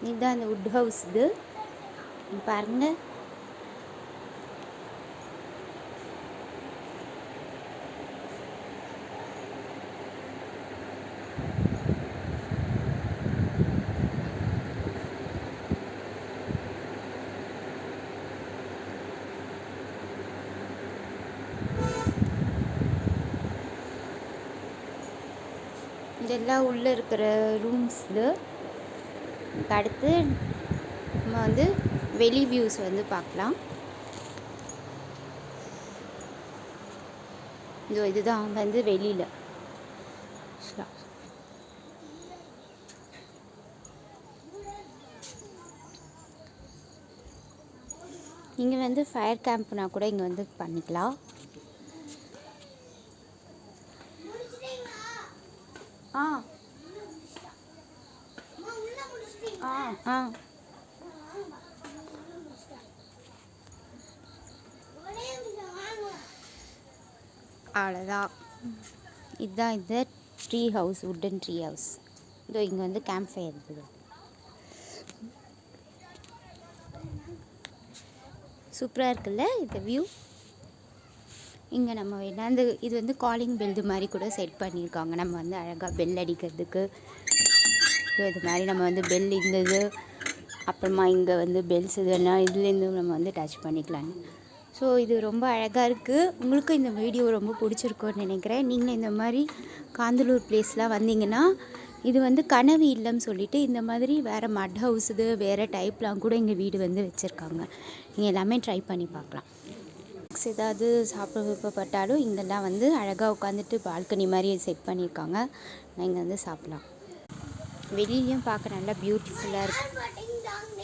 இதுதான் அந்த would house. இது பாருங்கள். இதெல்லாம் உள்ளே இருக்கிற ரூம்ஸ். இது அடுத்து நம்ம வந்து வெளி வியூஸ் வந்து பார்க்கலாம். இதுதான் வந்து வெளியில். இங்கே வந்து ஃபயர் கேம்ப்னா கூட இங்கே வந்து பண்ணிக்கலாம். ஆ ஆ ஆ அவ்வளோதான். இதுதான் இது tree house, wooden tree house. இதோ இங்கே வந்து கேம்ப் ஃபயர் இருக்குது. சூப்பராக இருக்குல்ல இந்த வியூ. இங்கே நம்ம வேணால் இது வந்து காலிங் பெல் மாதிரி கூட செட் பண்ணியிருக்காங்க. நம்ம வந்து அழகாக பெல் அடிக்கிறதுக்கு இது மாதிரி நம்ம வந்து பெல் இருந்தது. அப்புறமா இங்கே வந்து பெல்ஸ் இதுனா இதுலேருந்து நம்ம வந்து டச் பண்ணிக்கலாம். ஸோ இது ரொம்ப அழகாக இருக்குது. உங்களுக்கும் இந்த வீடியோ ரொம்ப பிடிச்சிருக்குன்னு நினைக்கிறேன். நீங்கள் இந்த மாதிரி காந்தலூர் பிளேஸ்லாம் வந்தீங்கன்னா இது வந்து கனவு இல்லைன்னு சொல்லிட்டு இந்த மாதிரி வேறு மட் ஹவுஸ் இது வேறு டைப்லாம் கூட இங்கே வீடு வந்து வச்சுருக்காங்க. நீங்கள் எல்லாமே ட்ரை பண்ணி பார்க்கலாம். ஏதாவது சாப்பிட விருப்பப்பட்டாலும் இங்கெல்லாம் வந்து அழகாக உட்காந்துட்டு பால்கனி மாதிரி செட் பண்ணியிருக்காங்க. நான் இங்கே வந்து சாப்பிட்லாம். வெளியிலையும் பார்க்க நல்லா பியூட்டிஃபுல்லாக இருக்குது.